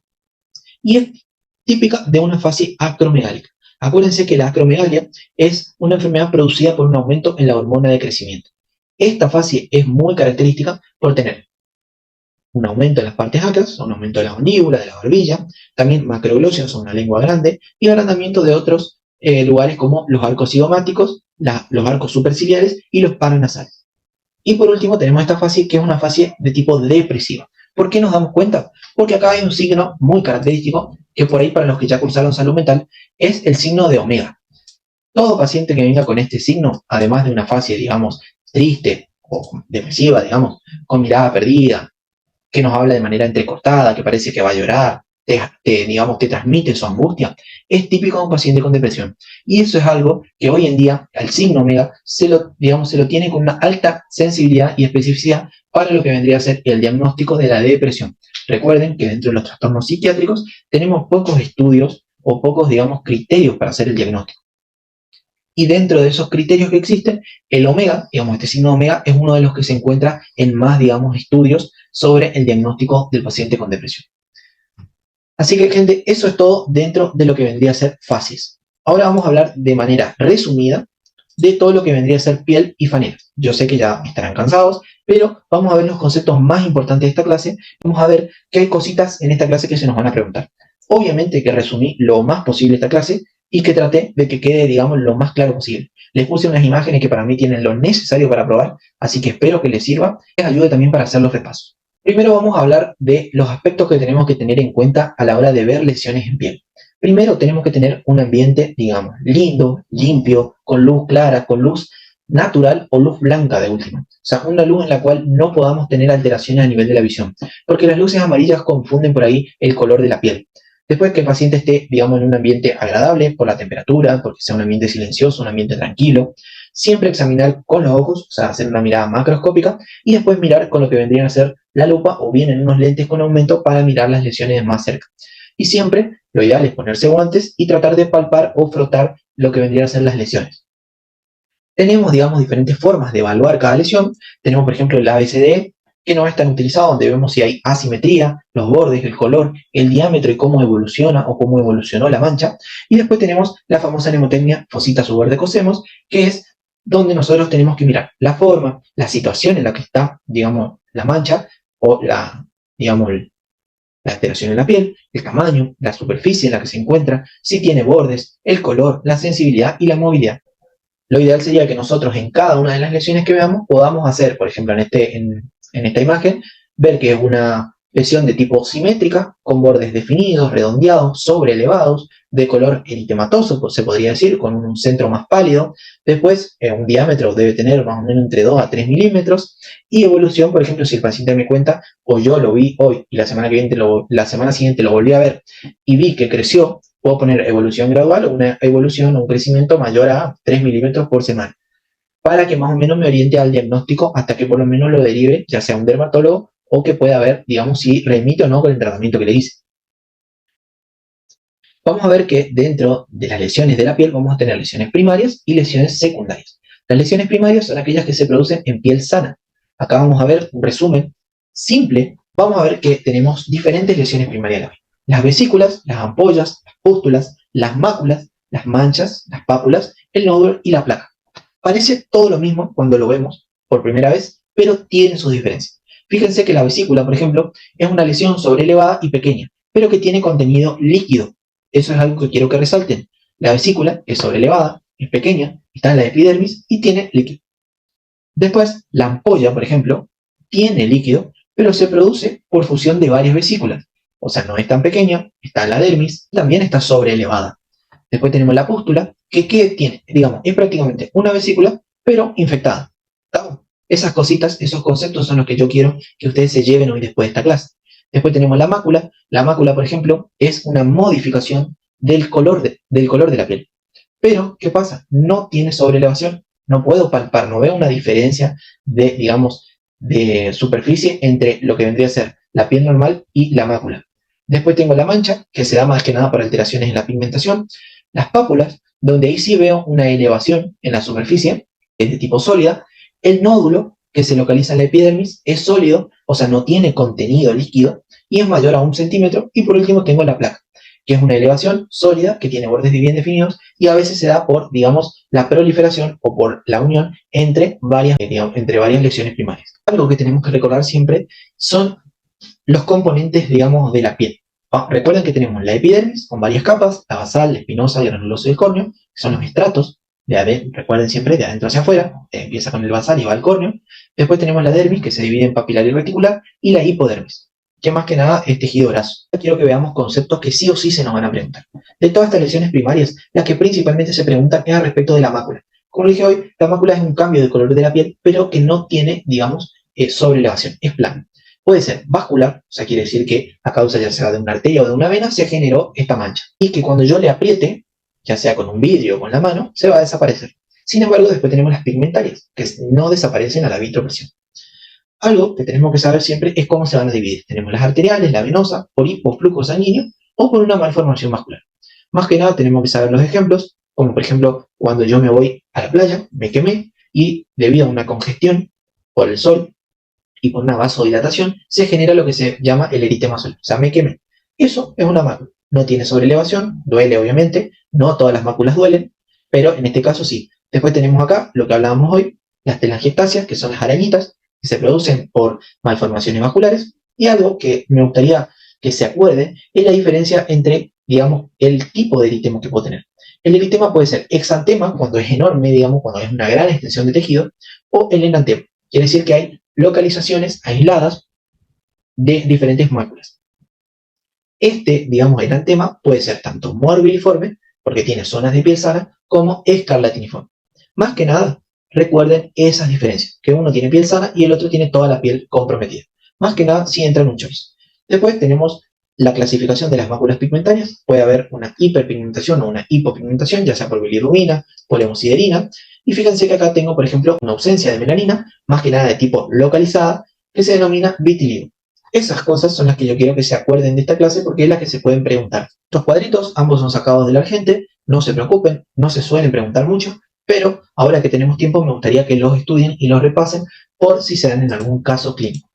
A: y es típica de una fase acromegálica. Acuérdense que la acromegalia es una enfermedad producida por un aumento en la hormona de crecimiento. Esta fase es muy característica por tener un aumento en las partes acras, un aumento de la mandíbula, de la barbilla, también macroglosias, una lengua grande, y agrandamiento de otros lugares como los arcos cigomáticos, los arcos superciliares y los paranasales. Y por último tenemos esta fase que es una fase de tipo depresiva. ¿Por qué nos damos cuenta? Porque acá hay un signo muy característico que por ahí para los que ya cursaron salud mental es el signo de omega. Todo paciente que venga con este signo, además de una fase, digamos, triste o depresiva, digamos, con mirada perdida, que nos habla de manera entrecortada, que parece que va a llorar, digamos, te transmite su angustia, es típico de un paciente con depresión. Y eso es algo que hoy en día, al signo omega, se lo tiene con una alta sensibilidad y especificidad para lo que vendría a ser el diagnóstico de la depresión. Recuerden que dentro de los trastornos psiquiátricos tenemos pocos estudios o pocos, digamos, criterios para hacer el diagnóstico. Y dentro de esos criterios que existen, el omega, digamos, este signo omega, es uno de los que se encuentra en más, digamos, estudios sobre el diagnóstico del paciente con depresión. Así que, gente, eso es todo dentro de lo que vendría a ser fases. Ahora vamos a hablar de manera resumida de todo lo que vendría a ser piel y faneras. Yo sé que ya estarán cansados, pero vamos a ver los conceptos más importantes de esta clase. Vamos a ver que hay cositas en esta clase que se nos van a preguntar. Obviamente que resumí lo más posible esta clase y que traté de que quede, digamos, lo más claro posible. Les puse unas imágenes que para mí tienen lo necesario para probar, así que espero que les sirva y les ayude también para hacer los repasos. Primero vamos a hablar de los aspectos que tenemos que tener en cuenta a la hora de ver lesiones en piel. Primero tenemos que tener un ambiente, digamos, lindo, limpio, con luz clara, con luz natural o luz blanca de última. O sea, una luz en la cual no podamos tener alteraciones a nivel de la visión, porque las luces amarillas confunden por ahí el color de la piel. Después que el paciente esté, digamos, en un ambiente agradable por la temperatura, porque sea un ambiente silencioso, un ambiente tranquilo. Siempre examinar con los ojos, o sea, hacer una mirada macroscópica y después mirar con lo que vendrían a ser la lupa o bien en unos lentes con aumento para mirar las lesiones más cerca. Y siempre lo ideal es ponerse guantes y tratar de palpar o frotar lo que vendrían a ser las lesiones. Tenemos, digamos, diferentes formas de evaluar cada lesión. Tenemos, por ejemplo, el ABCDE, que no es tan utilizado, donde vemos si hay asimetría, los bordes, el color, el diámetro y cómo evoluciona o cómo evolucionó la mancha. Y después tenemos la famosa mnemotecnia Fosita Subverde Cosemos, que es donde nosotros tenemos que mirar la forma, la situación en la que está, digamos, la mancha o digamos, la alteración en la piel, el tamaño, la superficie en la que se encuentra, si tiene bordes, el color, la sensibilidad y la movilidad. Lo ideal sería que nosotros en cada una de las lesiones que veamos podamos hacer, por ejemplo, en esta imagen, ver que es una lesión de tipo simétrica, con bordes definidos, redondeados, sobreelevados, de color eritematoso, se podría decir, con un centro más pálido. Después, un diámetro debe tener más o menos entre 2 a 3 milímetros. Y evolución, por ejemplo, si el paciente me cuenta, o yo lo vi hoy y la semana siguiente lo volví a ver y vi que creció, puedo poner evolución gradual o una evolución o un crecimiento mayor a 3 milímetros por semana, para que más o menos me oriente al diagnóstico hasta que por lo menos lo derive, ya sea un dermatólogo, o que pueda ver, digamos, si remite o no con el tratamiento que le hice. Vamos a ver que dentro de las lesiones de la piel vamos a tener lesiones primarias y lesiones secundarias. Las lesiones primarias son aquellas que se producen en piel sana. Acá vamos a ver un resumen simple. Vamos a ver que tenemos diferentes lesiones primarias de la piel. Las vesículas, las ampollas, las pústulas, las máculas, las manchas, las pápulas, el nódulo y la placa. Parece todo lo mismo cuando lo vemos por primera vez, pero tiene sus diferencias. Fíjense que la vesícula, por ejemplo, es una lesión sobreelevada y pequeña, pero que tiene contenido líquido. Eso es algo que quiero que resalten. La vesícula es sobreelevada, es pequeña, está en la epidermis y tiene líquido. Después, la ampolla, por ejemplo, tiene líquido, pero se produce por fusión de varias vesículas. O sea, no es tan pequeña, está en la dermis, también está sobreelevada. Después tenemos la pústula, que tiene, digamos, es prácticamente una vesícula, pero infectada. ¿Está? Esas cositas, esos conceptos son los que yo quiero que ustedes se lleven hoy después de esta clase. Después tenemos la mácula. La mácula, por ejemplo, es una modificación del color de la piel. Pero, ¿qué pasa? No tiene sobreelevación. No puedo palpar, no veo una diferencia de, digamos, de superficie entre lo que vendría a ser la piel normal y la mácula. Después tengo la mancha, que se da más que nada por alteraciones en la pigmentación. Las pápulas, donde ahí sí veo una elevación en la superficie, es de tipo sólida. El nódulo, que se localiza en la epidermis, es sólido, o sea, no tiene contenido líquido, y es mayor a 1 centímetro. Y por último tengo la placa, que es una elevación sólida, que tiene bordes bien definidos, y a veces se da por, digamos, la proliferación o por la unión entre varias lesiones primarias. Algo que tenemos que recordar siempre son los componentes, digamos, de la piel. Recuerden que tenemos la epidermis con varias capas, la basal, la espinosa, el granuloso y el córneo, que son los estratos. Recuerden siempre de adentro hacia afuera, empieza con el basal y va al córneo. Después tenemos la dermis, que se divide en papilar y reticular, y la hipodermis, que más que nada es tejido graso. Quiero que veamos conceptos que sí o sí se nos van a preguntar. De todas estas lesiones primarias, la que principalmente se pregunta es al respecto de la mácula. Como dije hoy, la mácula es un cambio de color de la piel, pero que no tiene, digamos, sobreelevación, es plano. Puede ser vascular, o sea, quiere decir que a causa ya sea de una arteria o de una vena, se generó esta mancha. Y que cuando yo le apriete, ya sea con un vidrio o con la mano, se va a desaparecer. Sin embargo, después tenemos las pigmentarias, que no desaparecen a la vitropresión. Algo que tenemos que saber siempre es cómo se van a dividir. Tenemos las arteriales, la venosa, por hipoflujo sanguíneo o por una malformación vascular. Más que nada tenemos que saber los ejemplos, como por ejemplo, cuando yo me voy a la playa, me quemé y debido a una congestión por el sol y por una vasodilatación, se genera lo que se llama el eritema solar. O sea, me quemé. Eso es una mácula. No tiene sobreelevación, duele obviamente, no todas las máculas duelen, pero en este caso sí. Después tenemos acá lo que hablábamos hoy, las telangiectasias, que son las arañitas que se producen por malformaciones vasculares, y algo que me gustaría que se acuerde es la diferencia entre, digamos, el tipo de eritema que puedo tener. El eritema puede ser exantema, cuando es enorme, digamos, cuando es una gran extensión de tejido, o el enantema. Quiere decir que hay localizaciones aisladas de diferentes máculas. Digamos, enantema puede ser tanto morbiliforme, porque tiene zonas de piel sana, como escarlatiniforme. Más que nada, recuerden esas diferencias, que uno tiene piel sana y el otro tiene toda la piel comprometida. Más que nada, si entra en un choice. Después tenemos la clasificación de las máculas pigmentarias. Puede haber una hiperpigmentación o una hipopigmentación, ya sea por bilirrubina, por hemosiderina. Y fíjense que acá tengo, por ejemplo, una ausencia de melanina, más que nada de tipo localizada, que se denomina vitiligo. Esas cosas son las que yo quiero que se acuerden de esta clase porque es las que se pueden preguntar. Estos cuadritos, ambos son sacados del Argente, no se preocupen, no se suelen preguntar mucho, pero ahora que tenemos tiempo me gustaría que los estudien y los repasen por si se dan en algún caso clínico.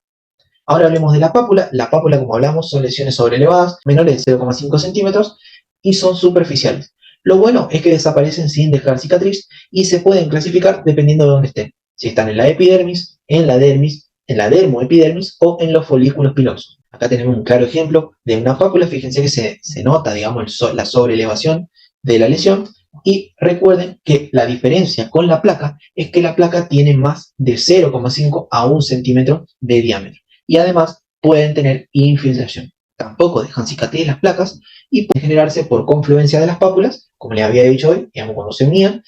A: Ahora hablemos de la pápula. La pápula, como hablamos, son lesiones sobrelevadas, menores de 0,5 centímetros y son superficiales. Lo bueno es que desaparecen sin dejar cicatriz y se pueden clasificar dependiendo de dónde estén. Si están en la epidermis, en la dermis, en la dermoepidermis o en los folículos pilosos. Acá tenemos un claro ejemplo de una pápula. Fíjense que se nota, digamos, la sobrelevación de la lesión. Y recuerden que la diferencia con la placa es que la placa tiene más de 0,5 a 1 centímetro de diámetro. Y además pueden tener infiltración. Tampoco dejan cicatriz las placas y pueden generarse por confluencia de las pápulas, como les había dicho hoy, digamos, cuando se unían,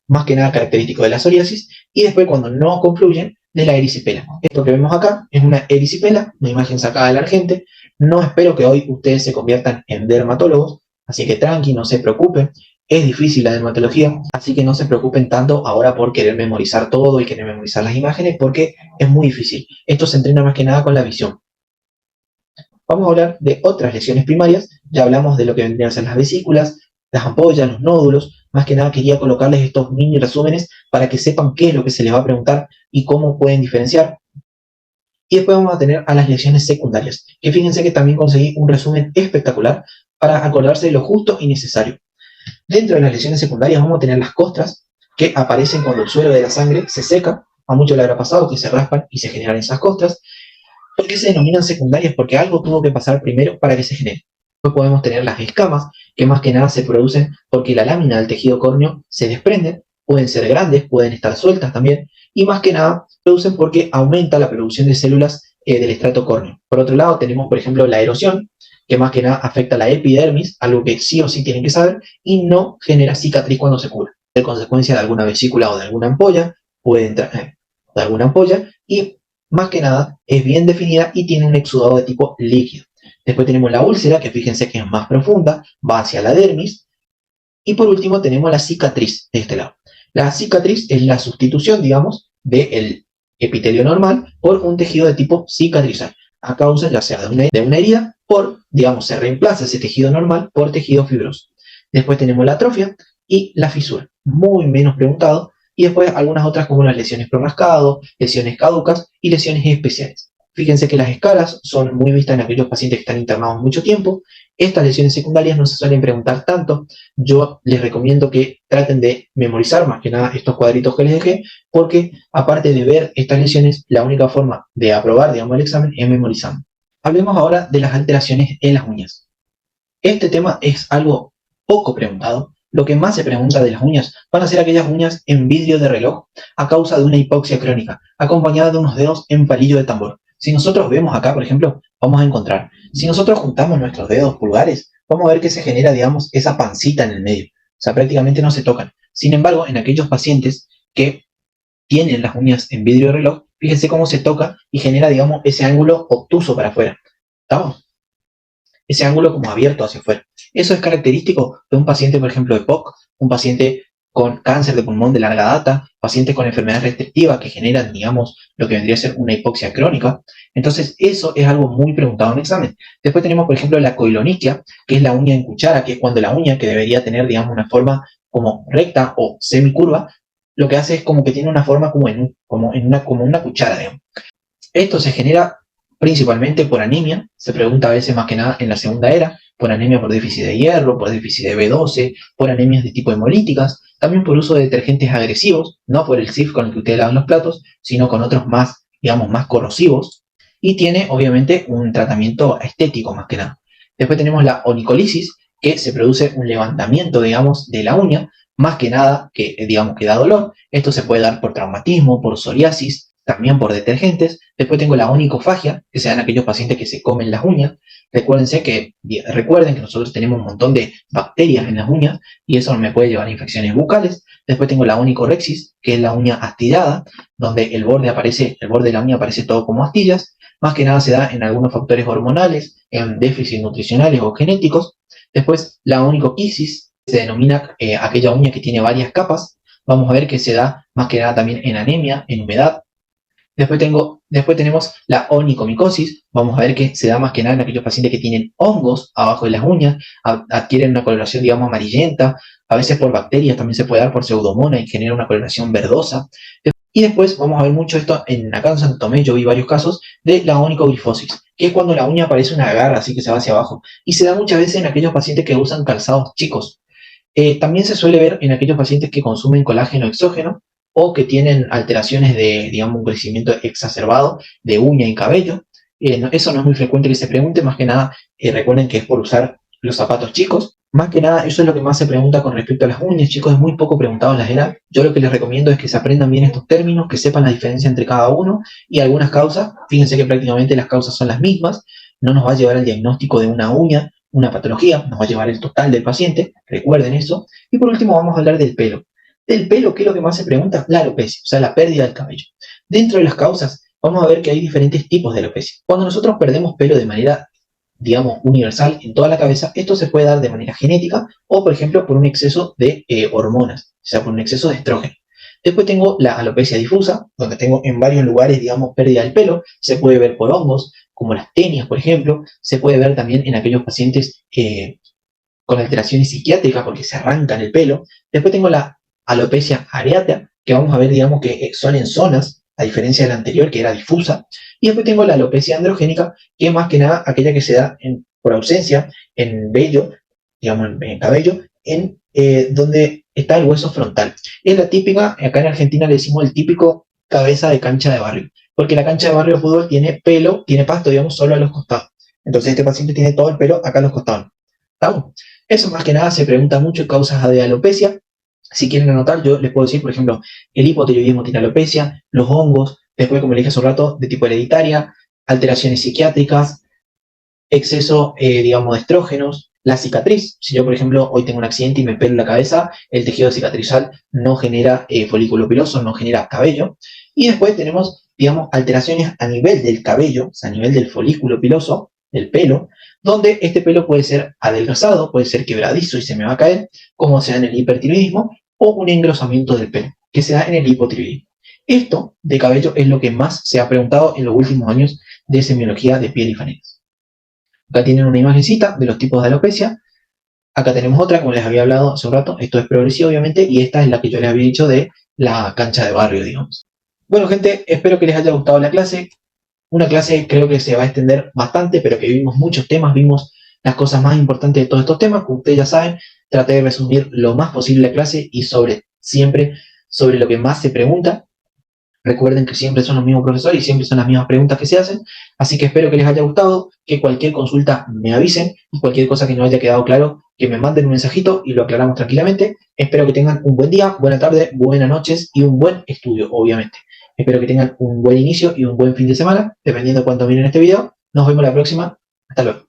A: más que nada característico de la psoriasis, y después cuando no confluyen, de la erisipela. Esto que vemos acá es una erisipela, una imagen sacada del Argente. No espero que hoy ustedes se conviertan en dermatólogos, así que tranqui, no se preocupen. Es difícil la dermatología, así que no se preocupen tanto ahora por querer memorizar todo y querer memorizar las imágenes, porque es muy difícil. Esto se entrena más que nada con la visión. Vamos a hablar de otras lesiones primarias. Ya hablamos de lo que vendrían a ser las vesículas, las ampollas, los nódulos. Más que nada quería colocarles estos mini resúmenes para que sepan qué es lo que se les va a preguntar y cómo pueden diferenciar. Y después vamos a tener a las lesiones secundarias, que fíjense que también conseguí un resumen espectacular para acordarse de lo justo y necesario. Dentro de las lesiones secundarias vamos a tener las costras, que aparecen cuando el suelo de la sangre se seca. A muchos le habrá pasado que se raspan y se generan esas costras. ¿Por qué se denominan secundarias? Porque algo tuvo que pasar primero para que se genere. Después podemos tener las escamas, que más que nada se producen porque la lámina del tejido córneo se desprende. Pueden ser grandes, pueden estar sueltas también, y más que nada se producen porque aumenta la producción de células del estrato córneo. Por otro lado tenemos, por ejemplo, la erosión, que más que nada afecta a la epidermis, algo que sí o sí tienen que saber, y no genera cicatriz cuando se cura. De consecuencia de alguna vesícula o de alguna ampolla, puede entrar de alguna ampolla, y más que nada es bien definida y tiene un exudado de tipo líquido. Después tenemos la úlcera, que fíjense que es más profunda, va hacia la dermis. Y por último tenemos la cicatriz de este lado. La cicatriz es la sustitución, digamos, del epitelio normal por un tejido de tipo cicatrizal, a causa ya sea de una herida, digamos, se reemplaza ese tejido normal por tejido fibroso. Después tenemos la atrofia y la fisura, muy menos preguntado, y después algunas otras como las lesiones por rascado, lesiones caducas y lesiones especiales. Fíjense que las escalas son muy vistas en aquellos pacientes que están internados mucho tiempo. Estas lesiones secundarias no se suelen preguntar tanto. Yo les recomiendo que traten de memorizar más que nada estos cuadritos que les dejé, porque aparte de ver estas lesiones, la única forma de aprobar, digamos, el examen es memorizando. Hablemos ahora de las alteraciones en las uñas. Este tema es algo poco preguntado. Lo que más se pregunta de las uñas van a ser aquellas uñas en vidrio de reloj a causa de una hipoxia crónica, acompañada de unos dedos en palillo de tambor. Si nosotros vemos acá, por ejemplo, vamos a encontrar, si nosotros juntamos nuestros dedos pulgares, vamos a ver que se genera, digamos, esa pancita en el medio. O sea, prácticamente no se tocan. Sin embargo, en aquellos pacientes que tienen las uñas en vidrio de reloj, fíjense cómo se toca y genera, digamos, ese ángulo obtuso para afuera. ¿Estamos? Ese ángulo como abierto hacia afuera. Eso es característico de un paciente, por ejemplo, de POC, un paciente con cáncer de pulmón de larga data, pacientes con enfermedades restrictivas que generan, digamos, lo que vendría a ser una hipoxia crónica. Entonces, eso es algo muy preguntado en examen. Después tenemos, por ejemplo, la coilonychia, que es la uña en cuchara, que es cuando la uña, que debería tener, digamos, una forma como recta o semicurva, lo que hace es como que tiene una forma como una cuchara, digamos. Esto se genera principalmente por anemia, se pregunta a veces más que nada en la segunda era, por anemia por déficit de hierro, por déficit de B12, por anemias de tipo hemolíticas. también por uso de detergentes agresivos, no por el Cif con el que ustedes lavan los platos, sino con otros más, digamos, más corrosivos, y tiene obviamente un tratamiento estético más que nada. Después tenemos la onicolisis, que se produce un levantamiento, digamos, de la uña, más que nada que, digamos, que da dolor. Esto se puede dar por traumatismo, por psoriasis, también por detergentes. Después tengo la onicofagia, que se dan aquellos pacientes que se comen las uñas. Recuerden que nosotros tenemos un montón de bacterias en las uñas y eso me puede llevar a infecciones bucales. Después tengo la onicorexis, que es la uña astillada, donde el borde de la uña aparece todo como astillas. Más que nada se da en algunos factores hormonales, en déficits nutricionales o genéticos. Después la onicoquisis, se denomina aquella uña que tiene varias capas. Vamos a ver que se da más que nada también en anemia, en humedad. Después tenemos la onicomicosis. Vamos a ver que se da más que nada en aquellos pacientes que tienen hongos abajo de las uñas, adquieren una coloración, digamos, amarillenta. A veces por bacterias, también se puede dar por pseudomonas y genera una coloración verdosa. Y después vamos a ver mucho esto, acá en Santo Tomé yo vi varios casos de la onicogrifosis, que es cuando la uña parece una garra, así que se va hacia abajo. Y se da muchas veces en aquellos pacientes que usan calzados chicos. También se suele ver en aquellos pacientes que consumen colágeno exógeno o que tienen alteraciones de, digamos, un crecimiento exacerbado de uña y cabello. Eso no es muy frecuente que se pregunte, más que nada recuerden que es por usar los zapatos chicos. Más que nada, eso es lo que más se pregunta con respecto a las uñas, chicos, es muy poco preguntado en la edad. Yo lo que les recomiendo es que se aprendan bien estos términos, que sepan la diferencia entre cada uno y algunas causas. Fíjense que prácticamente las causas son las mismas, no nos va a llevar al diagnóstico de una uña, una patología, nos va a llevar el total del paciente, recuerden eso. Y por último vamos a hablar del pelo. Del pelo, ¿qué es lo que más se pregunta? La alopecia, o sea, la pérdida del cabello. Dentro de las causas, vamos a ver que hay diferentes tipos de alopecia. Cuando nosotros perdemos pelo de manera, digamos, universal en toda la cabeza, esto se puede dar de manera genética o, por ejemplo, por un exceso de hormonas, o sea, por un exceso de estrógeno. Después tengo la alopecia difusa, donde tengo en varios lugares, digamos, pérdida del pelo. Se puede ver por hongos, como las tenias, por ejemplo. Se puede ver también en aquellos pacientes con alteraciones psiquiátricas porque se arrancan el pelo. Después tengo la alopecia areata, que vamos a ver, digamos, que son en zonas, a diferencia de la anterior, que era difusa. Y después tengo la alopecia androgénica, que es más que nada aquella que se da por ausencia en vello, digamos, en cabello, donde está el hueso frontal. Es la típica, acá en Argentina le decimos el típico cabeza de cancha de barrio, porque la cancha de barrio de fútbol tiene pelo, tiene pasto, digamos, solo a los costados. Entonces este paciente tiene todo el pelo acá a los costados. ¿Estamos? Eso más que nada se pregunta mucho, causas de alopecia. Si quieren anotar, yo les puedo decir, por ejemplo, el hipotiroidismo tiene alopecia, los hongos, después, como les dije hace un rato, de tipo hereditaria, alteraciones psiquiátricas, exceso, digamos, de estrógenos, la cicatriz. Si yo, por ejemplo, hoy tengo un accidente y me pelo la cabeza, el tejido cicatrizal no genera folículo piloso, no genera cabello. Y después tenemos, digamos, alteraciones a nivel del cabello, o sea, a nivel del folículo piloso, del pelo, donde este pelo puede ser adelgazado, puede ser quebradizo y se me va a caer, como sea en el hipertiroidismo, o un engrosamiento del pelo, que se da en el hipotiroidismo. Esto de cabello es lo que más se ha preguntado en los últimos años de semiología de piel y fanegas. Acá tienen una imagencita de los tipos de alopecia. Acá tenemos otra, como les había hablado hace un rato. Esto es progresivo, obviamente, y esta es la que yo les había dicho de la cancha de barrio, digamos. Bueno, gente, espero que les haya gustado la clase. Una clase creo que se va a extender bastante, pero que vimos muchos temas, vimos las cosas más importantes de todos estos temas. Como ustedes ya saben, traté de resumir lo más posible la clase y siempre sobre lo que más se pregunta. Recuerden que siempre son los mismos profesores y siempre son las mismas preguntas que se hacen. Así que espero que les haya gustado, que cualquier consulta me avisen y cualquier cosa que no haya quedado claro, que me manden un mensajito y lo aclaramos tranquilamente. Espero que tengan un buen día, buena tarde, buenas noches y un buen estudio, obviamente. Espero que tengan un buen inicio y un buen fin de semana, dependiendo de cuánto miren este video. Nos vemos la próxima. Hasta luego.